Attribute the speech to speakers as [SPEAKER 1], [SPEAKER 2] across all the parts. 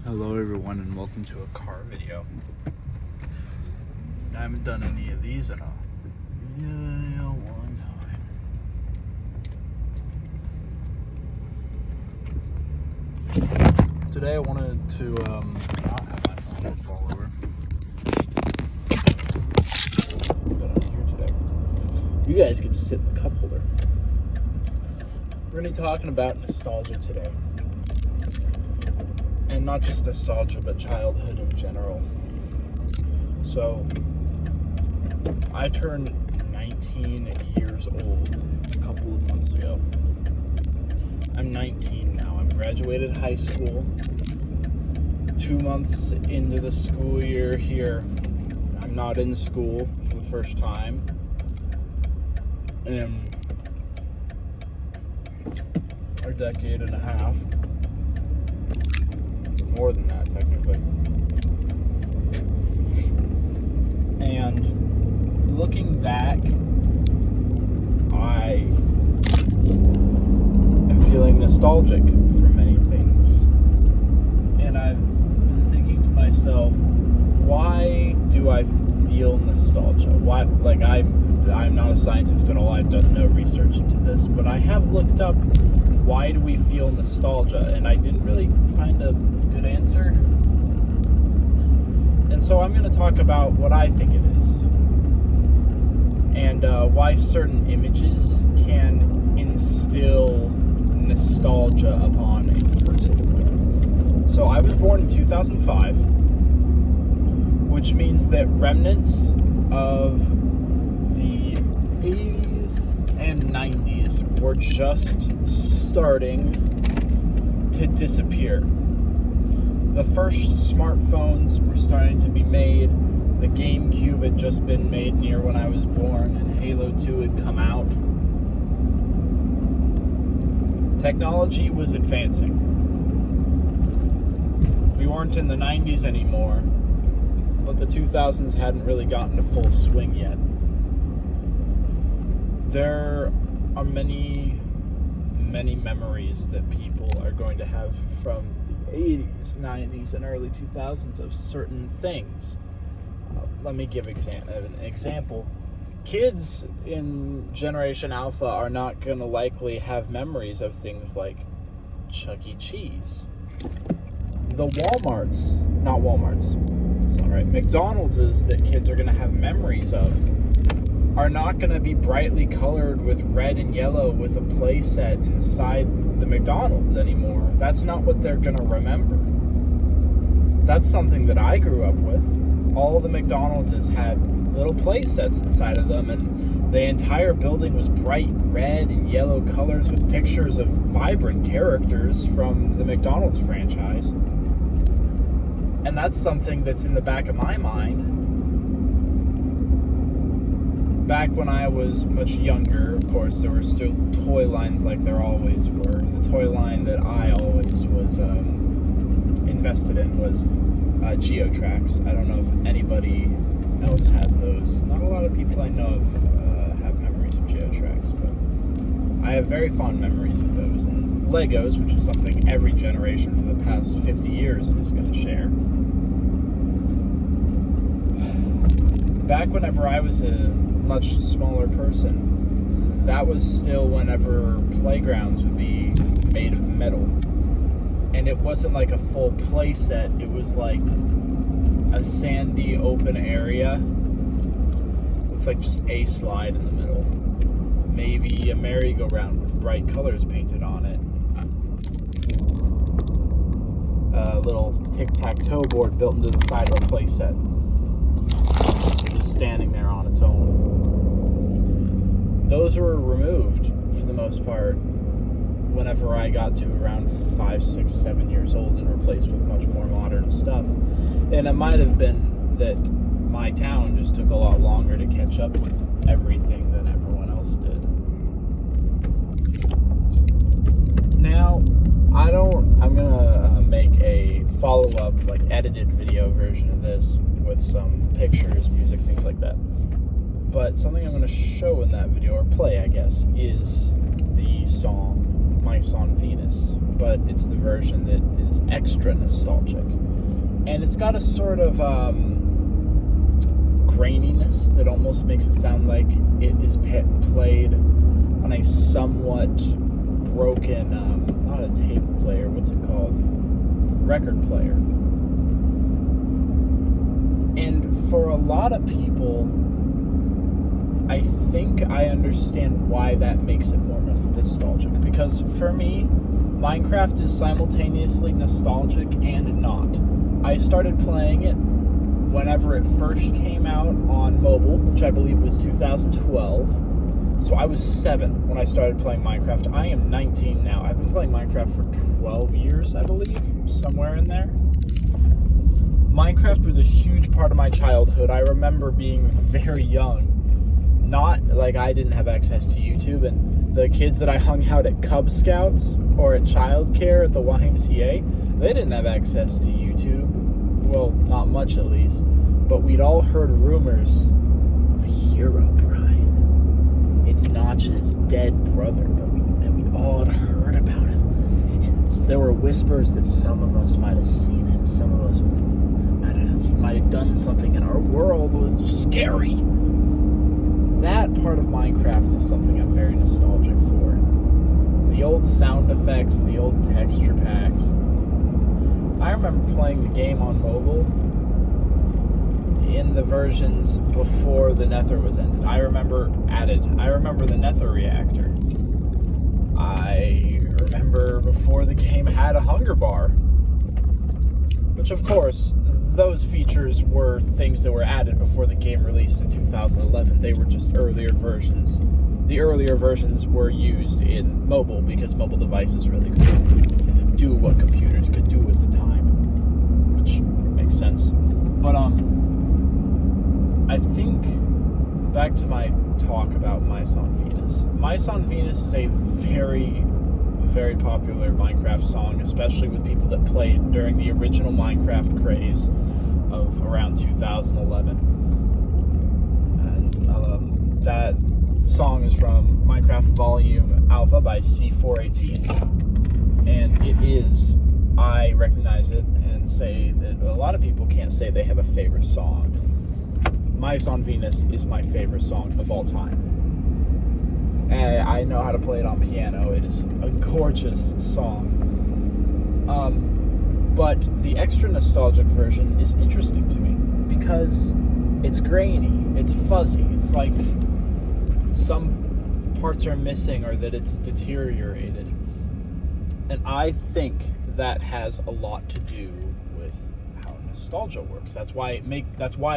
[SPEAKER 1] Hello everyone and welcome to a car video. I haven't done any of these in a long time. Today I wanted to not have my phone fall over. But I'm here today. You guys get to sit in the cup holder. We're going to be talking about nostalgia today. And not just nostalgia, but childhood in general. So, I turned 19 years old a couple of months ago. I'm 19 now. I graduated high school. 2 months into the school year here, I'm not in school for the first time. In a decade and a half. More than that, technically. And looking back, I am feeling nostalgic for many things. And I've been thinking to myself, why do I feel nostalgia? Why? Like, I'm not a scientist at all. I've done no research into this, but I have looked up why do we feel nostalgia, and I didn't really find a good answer. And so I'm going to talk about what I think it is, and why certain images can instill nostalgia upon a person. So I was born in 2005, which means that remnants of the 80s and 90s were just starting to disappear. The first smartphones were starting to be made. The GameCube had just been made near when I was born, and Halo 2 had come out. Technology was advancing. We weren't in the 90s anymore, but the 2000s hadn't really gotten to full swing yet. There are many memories that people are going to have from the 80s, 90s, and early 2000s of certain things. Let me give an example. Kids in Generation Alpha are not going to likely have memories of things like Chuck E. Cheese. The McDonald's that kids are going to have memories of are not going to be brightly colored with red and yellow with a play set inside the McDonald's anymore. That's not what they're going to remember. That's something that I grew up with. All the McDonald's had little play sets inside of them, and the entire building was bright red and yellow colors with pictures of vibrant characters from the McDonald's franchise. And that's something that's in the back of my mind. Back when I was much younger, of course, there were still toy lines like there always were. The toy line that I always was invested in was Geotrax. I don't know if anybody else had those. Not a lot of people I know of have memories of Geotrax, but I have very fond memories of those. And Legos, which is something every generation for the past 50 years is going to share. Back whenever I was a much smaller person, that was still whenever playgrounds would be made of metal. And it wasn't like a full play set, it was like a sandy open area with like just a slide in the middle. Maybe a merry-go-round with bright colors painted on it. A little tic-tac-toe board built into the side of a play set. Just standing there on its own. Those were removed for the most part whenever I got to around 5, 6, 7 years old and replaced with much more modern stuff. And it might have been that my town just took a lot longer to catch up with everything than everyone else did. Now, I'm gonna make a follow-up, like edited video version of this with some pictures, music, things like that. But something I'm going to show in that video, or play, I guess, is the song Mice on Venus, but it's the version that is extra nostalgic. And it's got a sort of graininess that almost makes it sound like it is played on a somewhat broken, not a tape player, what's it called? Record player. And for a lot of people, I think I understand why that makes it more nostalgic. Because for me, Minecraft is simultaneously nostalgic and not. I started playing it whenever it first came out on mobile, which I believe was 2012. So I was 7 when I started playing Minecraft. I am 19 now. I've been playing Minecraft for 12 years, I believe, somewhere in there. Minecraft was a huge part of my childhood. I remember being very young. Not like I didn't have access to YouTube, and the kids that I hung out at Cub Scouts or at childcare at the YMCA, they didn't have access to YouTube. Well, not much at least. But we'd all heard rumors of Herobrine. It's Notch's dead brother, and we all had heard about him. And so there were whispers that some of us might have seen him, some of us might have done something, and our world was scary. That part of Minecraft is something I'm very nostalgic for. The old sound effects, the old texture packs. I remember playing the game on mobile in the versions before the Nether was ended. I remember the Nether reactor. I remember before the game had a hunger bar. Which, of course, those features were things that were added before the game released in 2011. They were just earlier versions. The earlier versions were used in mobile because mobile devices really couldn't do what computers could do at the time, which makes sense. But I think back to my talk about Mice on Venus. Mice on Venus is a very, very popular Minecraft song, especially with people that played during the original Minecraft craze of around 2011. And that song is from Minecraft Volume Alpha by C418. And it is, I recognize it and say that a lot of people can't say they have a favorite song. Mice on Venus is my favorite song of all time. And I know how to play it on piano. It is a gorgeous song. But the extra nostalgic version is interesting to me because it's grainy, it's fuzzy, it's like some parts are missing or that it's deteriorated. And I think that has a lot to do with how nostalgia works. That's why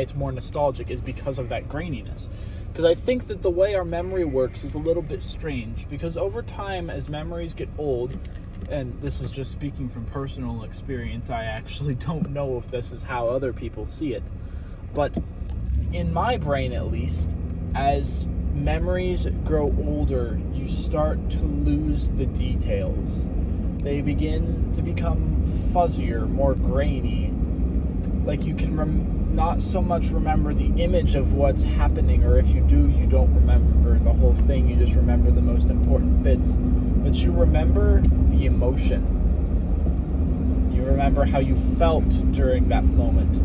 [SPEAKER 1] it's more nostalgic, is because of that graininess. Because I think that the way our memory works is a little bit strange, because over time, as memories get old, and this is just speaking from personal experience, I actually don't know if this is how other people see it, but in my brain at least, as memories grow older, you start to lose the details. They begin to become fuzzier, more grainy. Like you can not so much remember the image of what's happening, or if you do, you don't remember the whole thing, you just remember the most important bits. But you remember the emotion. You remember how you felt during that moment.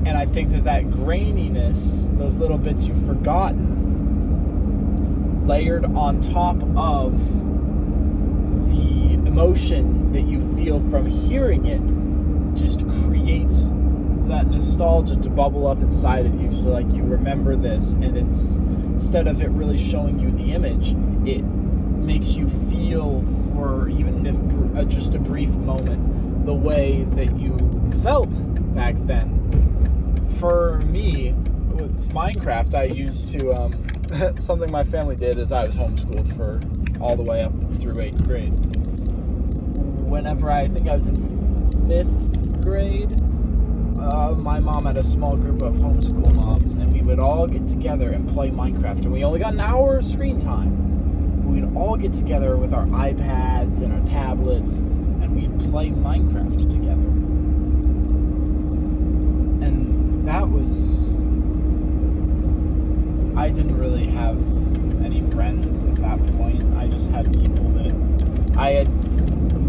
[SPEAKER 1] And I think that graininess, those little bits you've forgotten, layered on top of the emotion that you feel from hearing it, just creates that nostalgia to bubble up inside of you. So like you remember this, and it's, instead of it really showing you the image, it makes you feel, for even if just a brief moment, the way that you felt back then. For me, with Minecraft, I used to, something my family did is I was homeschooled for all the way up through 8th grade. Whenever I think I was in 5th grade, my mom had a small group of homeschool moms, and we would all get together and play Minecraft, and we only got an hour of screen time. We'd all get together with our iPads and our tablets, and we'd play Minecraft together. And that was... I didn't really have any friends at that point. I just had people that I had.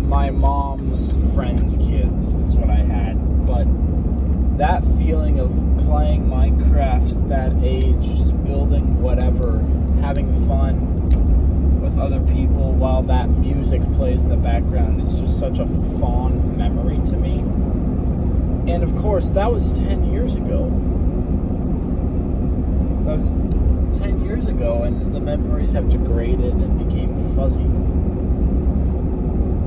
[SPEAKER 1] My mom's friends' kids is what I had. But that feeling of playing Minecraft at that age, just building whatever, having fun with other people while that music plays in the background is just such a fond memory to me. And of course, that was 10 years ago. That was 10 years ago, and the memories have degraded and became fuzzy.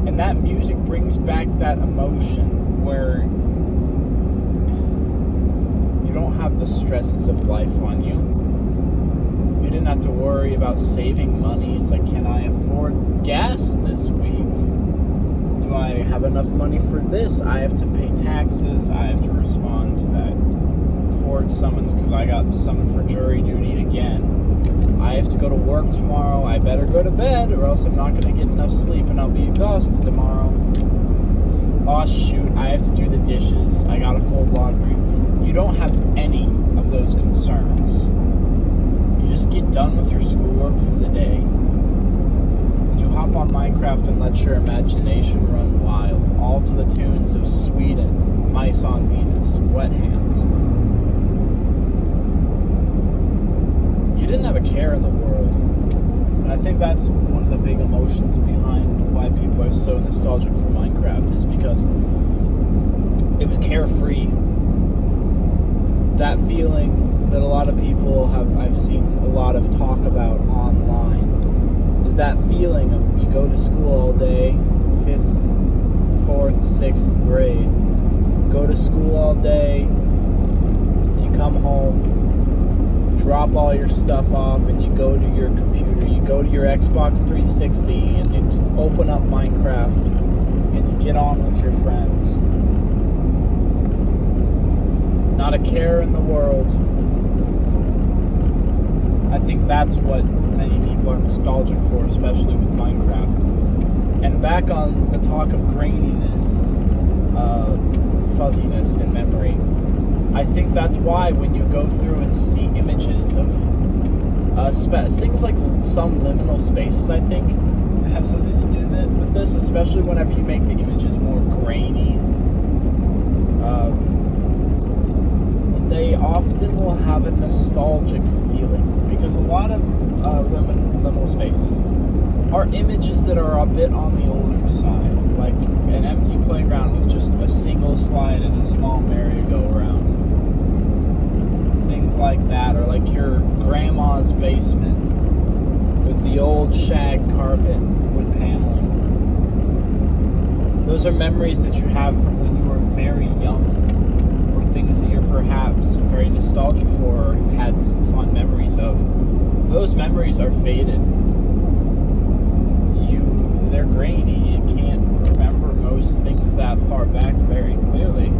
[SPEAKER 1] And that music brings back that emotion where you don't have the stresses of life on you. You didn't have to worry about saving money. It's like, can I afford gas this week? Do I have enough money for this? I have to pay taxes. I have to respond to that court summons because I got summoned for jury duty again. I have to go to work tomorrow. I better go to bed or else I'm not going to get enough sleep and I'll be exhausted tomorrow. Oh shoot, I have to do the dishes. I gotta fold laundry. You don't have any of those concerns. You just get done with your schoolwork for the day. And you hop on Minecraft and let your imagination run wild, all to the tunes of Sweden, Mice on Venus, Wet Hands. You didn't have a care in the world. And I think that's one of the big emotions behind why people are so nostalgic for Minecraft, is because it was carefree. That feeling that a lot of people I've seen a lot of talk about online, is that feeling of you go to school all day, 5th, 4th, 6th grade, go to school all day, you come home, drop all your stuff off, and you go to your computer, you go to your Xbox 360, and you open up Minecraft, and you get on with your friends. Not a care in the world. I think that's what many people are nostalgic for, especially with Minecraft. And back on the talk of graininess, fuzziness in memory, I think that's why when you go through and see images of things like some liminal spaces, I think, have something to do with this, especially whenever you make the images more grainy. They often will have a nostalgic feeling, because a lot of liminal spaces are images that are a bit on the older side, like an empty playground with just a single slide and a small merry-go-round. Things like that, or like your grandma's basement with the old shag carpet, wood paneling. Those are memories that you have from when you were very young, or things that you're perhaps very nostalgic for or had some fond memories of. Those memories are faded. They're grainy. You can't remember most things that far back very clearly.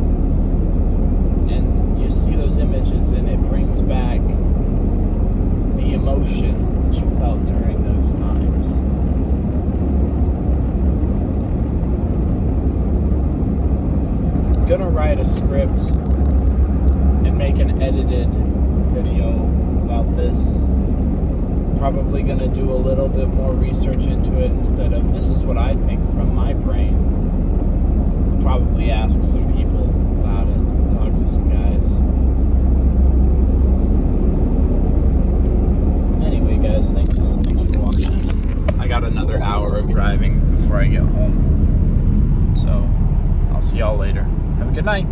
[SPEAKER 1] And you see those images and it brings back the emotion that you felt during those times. I'm gonna write a script and make an edited video about this. Probably gonna do a little bit more research into it instead of this is what I think from my brain. I'll probably ask some people about it, talk to some guys. Anyway, guys, thanks for watching. I got another hour of driving before I get home, so I'll see y'all later. Have a good night.